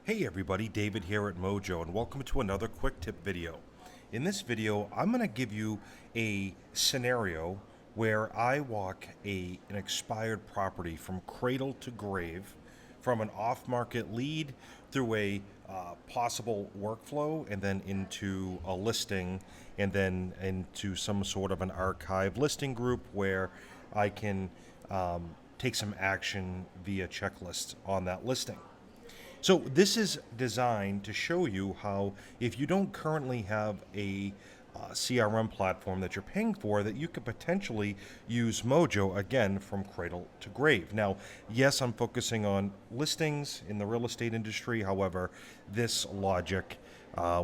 Hey everybody, David here at Mojo, and welcome to another quick tip video. In this video, I'm going to give you a scenario where I walk an expired property from cradle to grave, from an off-market lead through a possible workflow, and then into a listing, and then into some sort of an archive listing group where I can take some action via checklists on that listing. So this is designed to show you how, if you don't currently have a CRM platform that you're paying for, that you could potentially use Mojo again from cradle to grave. Now, yes, I'm focusing on listings in the real estate industry. However, this logic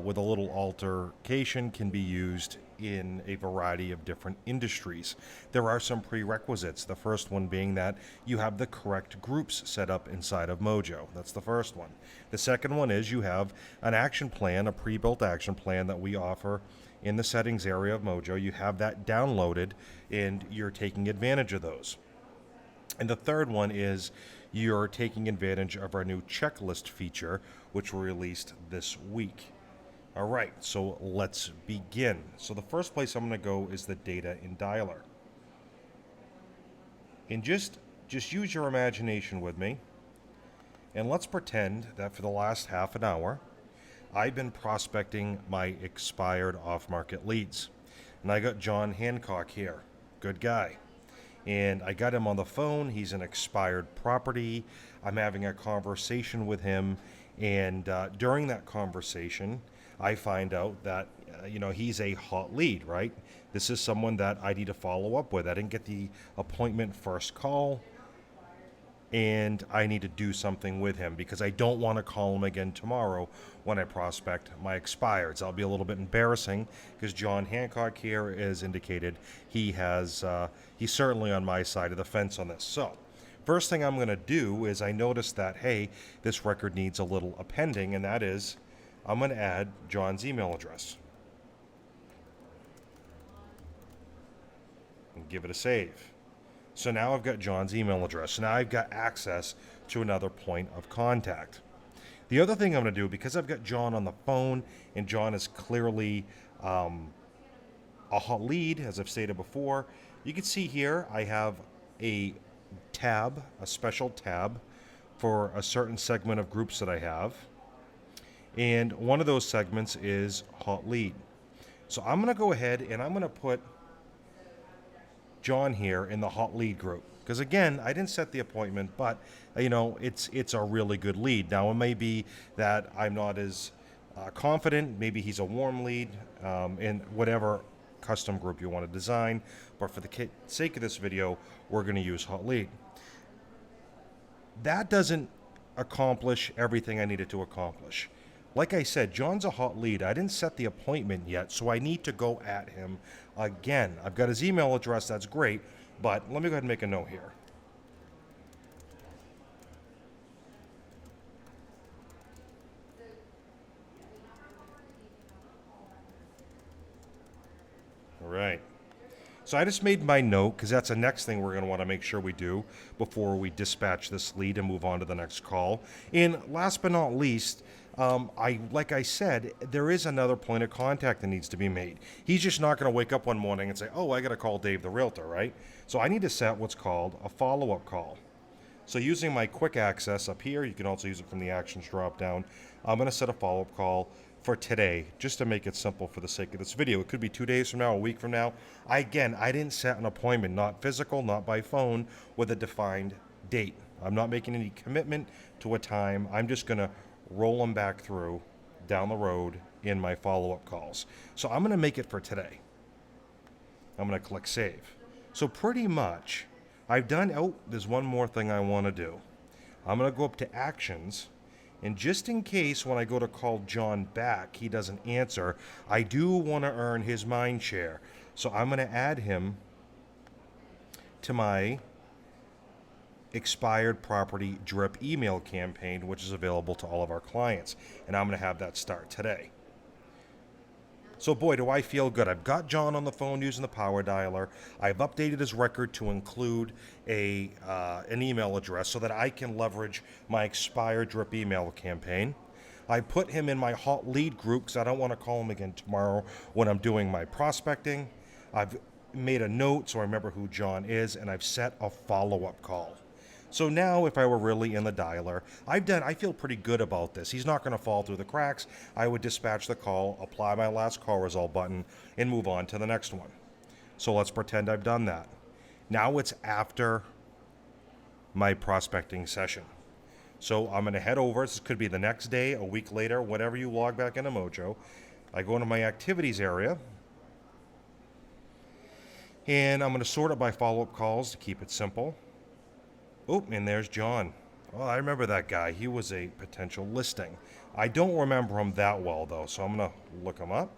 with a little altercation can be used in a variety of different industries. There are some prerequisites. The first one being that you have the correct groups set up inside of Mojo. That's the first one. The second one is you have an action plan, a pre-built action plan that we offer in the settings area of Mojo. You have that downloaded and you're taking advantage of those. And the third one is you're taking advantage of our new checklist feature, which we released this week. All right, so let's begin. So the first place I'm going to go is the data in dialer. And just use your imagination with me. And let's pretend that for the last half an hour, I've been prospecting my expired off-market leads. And I got John Hancock here. Good guy. And I got him on the phone. He's an expired property. I'm having a conversation with him. And during that conversation, I find out that, he's a hot lead, right? This is someone that I need to follow up with. I didn't get the appointment first call, and I need to do something with him because I don't want to call him again tomorrow when I prospect my expireds. I'll be a little bit embarrassing because John Hancock here has indicated he's certainly on my side of the fence on this. So, first thing I'm going to do is I notice that, hey, this record needs a little appending, and that is I'm going to add John's email address and give it a save. So now I've got John's email address. So now I've got access to another point of contact. The other thing I'm going to do, because I've got John on the phone and John is clearly a hot lead, as I've stated before, you can see here I have a tab, a special tab for a certain segment of groups that I have. And one of those segments is hot lead. So I'm going to go ahead and I'm going to put John here in the hot lead group. Because again, I didn't set the appointment, but it's a really good lead. Now it may be that I'm not as confident. Maybe he's a warm lead in whatever custom group you want to design. But for the sake of this video, we're going to use hot lead. That doesn't accomplish everything I needed to accomplish. Like I said, John's a hot lead. I didn't set the appointment yet, so I need to go at him again. I've got his email address. That's great, but let me go ahead and make a note here. All right. So I just made my note because that's the next thing we're going to want to make sure we do before we dispatch this lead and move on to the next call. And last but not least, like I said, there is another point of contact that needs to be made. He's just not going to wake up one morning and say, oh, I got to call Dave the realtor, right? So I need to set what's called a follow-up call. So using my quick access up here, you can also use it from the actions drop down. I'm going to set a follow-up call for today, just to make it simple for the sake of this video. It could be 2 days from now, a week from now. I didn't set an appointment, not physical, not by phone, with a defined date. I'm not making any commitment to a time. I'm just going to roll them back through down the road in my follow-up calls. So I'm going to make it for today. I'm going to click save. So pretty much, I've done, there's one more thing I want to do. I'm going to go up to actions. And just in case when I go to call John back, he doesn't answer, I do want to earn his mind share. So I'm going to add him to my expired property drip email campaign, which is available to all of our clients. And I'm going to have that start today. So boy, do I feel good. I've got John on the phone using the power dialer. I've updated his record to include an email address so that I can leverage my expired drip email campaign. I put him in my hot lead group because I don't want to call him again tomorrow when I'm doing my prospecting. I've made a note so I remember who John is, and I've set a follow-up call. So now if I were really in the dialer, I feel pretty good about this. He's not going to fall through the cracks. I would dispatch the call, apply my last call result button, and move on to the next one. So let's pretend I've done that. Now it's after my prospecting session. So I'm going to head over. This could be the next day, a week later, whenever you log back into Mojo. I go into my activities area, and I'm going to sort it by follow-up calls to keep it simple. Oh, and there's John. Oh, I remember that guy. He was a potential listing. I don't remember him that well, though, so I'm going to look him up.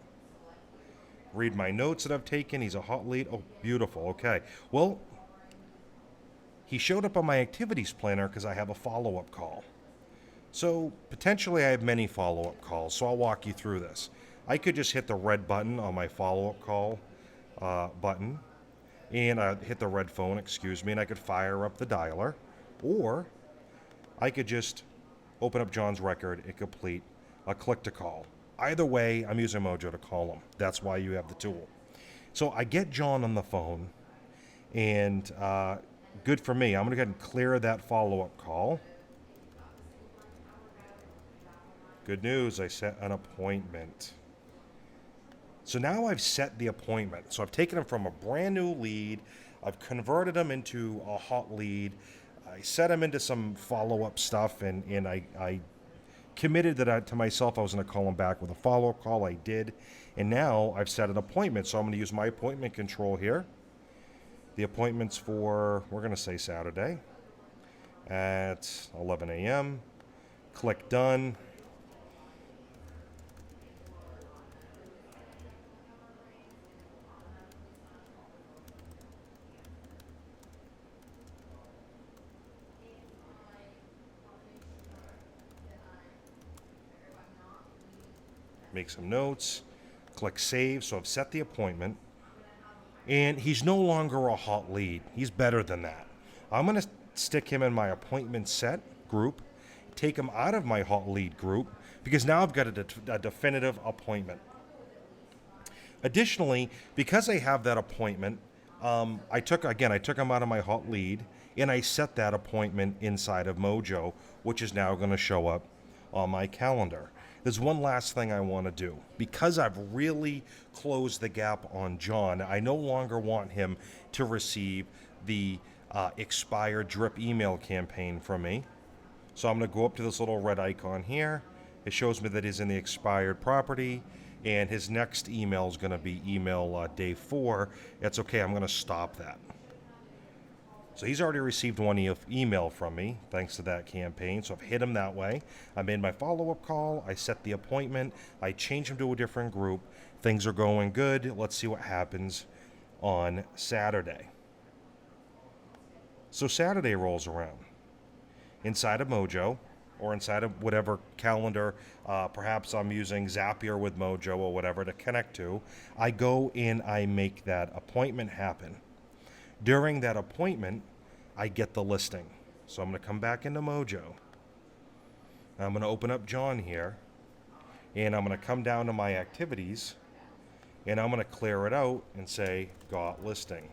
Read my notes that I've taken. He's a hot lead. Oh, beautiful. Okay. Well, he showed up on my activities planner because I have a follow-up call. So potentially I have many follow-up calls, so I'll walk you through this. I could just hit the red button on my follow-up call button, and I hit the red phone, and I could fire up the dialer, or I could just open up John's record and complete a click to call. Either way, I'm using Mojo to call him. That's why you have the tool. So I get John on the phone, and good for me. I'm going to go ahead and clear that follow-up call. Good news, I set an appointment. So now I've set the appointment. So I've taken him from a brand new lead. I've converted him into a hot lead. I set him into some follow-up stuff, and I committed that to myself I was going to call him back with a follow-up call. I did. And now I've set an appointment. So I'm going to use my appointment control here. The appointment's for, we're going to say Saturday at 11 a.m. Click done. Make some notes, click save. So I've set the appointment, and he's no longer a hot lead. He's better than that. I'm going to stick him in my appointment set group, take him out of my hot lead group, because now I've got a definitive appointment. Additionally, because I have that appointment, I took him out of my hot lead, and I set that appointment inside of Mojo, which is now going to show up on my calendar. There's one last thing I want to do. Because I've really closed the gap on John, I no longer want him to receive the expired drip email campaign from me. So I'm going to go up to this little red icon here. It shows me that he's in the expired property, and his next email is going to be email day 4. That's okay. I'm going to stop that. So he's already received one email from me thanks to that campaign. So I've hit him that way. I made my follow-up call. I set the appointment. I changed him to a different group. Things are going good. Let's see what happens on Saturday. So Saturday rolls around. Inside of Mojo, or inside of whatever calendar, perhaps I'm using Zapier with Mojo or whatever to connect to, I go in, I make that appointment happen. During that appointment, I get the listing. So I'm going to come back into Mojo. I'm going to open up John here, and I'm going to come down to my activities, and I'm going to clear it out and say, got listing.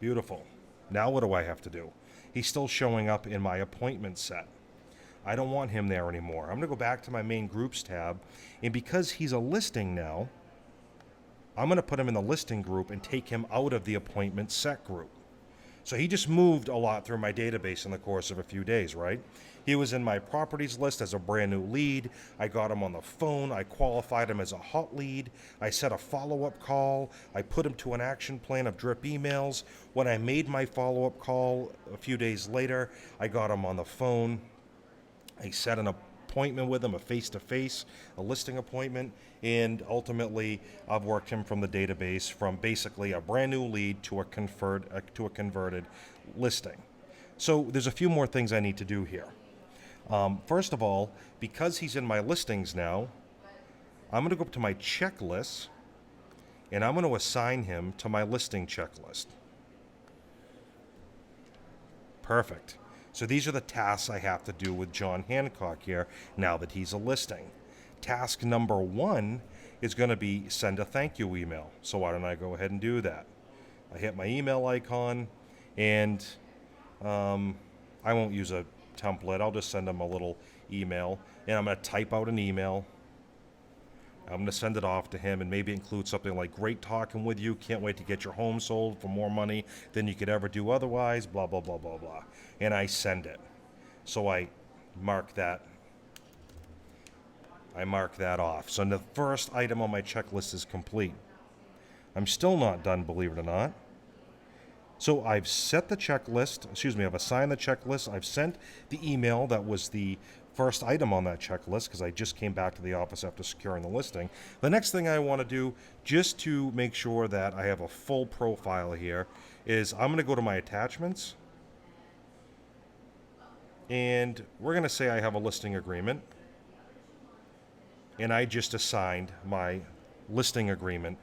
Beautiful. Now what do I have to do? He's still showing up in my appointment set. I don't want him there anymore. I'm going to go back to my main groups tab, and because he's a listing now, I'm going to put him in the listing group and take him out of the appointment set group. So he just moved a lot through my database in the course of a few days, right? He was in my properties list as a brand new lead. I got him on the phone. I qualified him as a hot lead. I set a follow-up call. I put him to an action plan of drip emails. When I made my follow-up call a few days later, I got him on the phone. I set an appointment with him, a face-to-face, a listing appointment, and ultimately I've worked him from the database from basically a brand new lead to a converted listing. So there's a few more things I need to do here. First of all, because he's in my listings now, I'm going to go up to my checklists, and I'm going to assign him to my listing checklist. Perfect. So these are the tasks I have to do with John Hancock here now that he's a listing. Task number 1 is going to be send a thank you email. So why don't I go ahead and do that? I hit my email icon, and I won't use a template. I'll just send him a little email, and I'm going to type out an email. I'm going to send it off to him and maybe include something like, great talking with you. Can't wait to get your home sold for more money than you could ever do otherwise, blah, blah, blah, blah, blah. And I send it. So I mark that. Off. So the first item on my checklist is complete. I'm still not done, believe it or not. So I've set the checklist, I've assigned the checklist. I've sent the email that was the first item on that checklist because I just came back to the office after securing the listing. The next thing I want to do, just to make sure that I have a full profile here, is I'm going to go to my attachments, and we're going to say I have a listing agreement, and I just assigned my listing agreement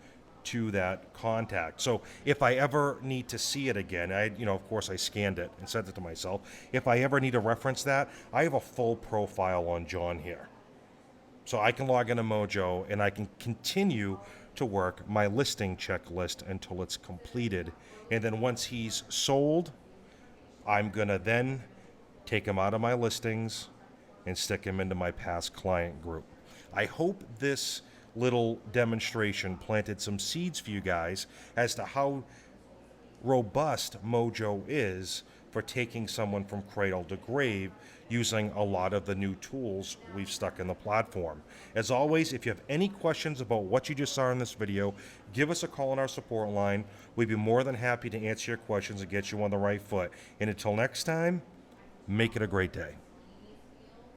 to that contact. So if I ever need to see it again, of course I scanned it and sent it to myself. If I ever need to reference that, I have a full profile on John here. So I can log into Mojo and I can continue to work my listing checklist until it's completed. And then once he's sold, I'm gonna then take him out of my listings and stick him into my past client group. I hope this little demonstration planted some seeds for you guys as to how robust Mojo is for taking someone from cradle to grave using a lot of the new tools we've stuck in the platform. As always, if you have any questions about what you just saw in this video, give us a call on our support line. We'd be more than happy to answer your questions and get you on the right foot. And until next time, make it a great day.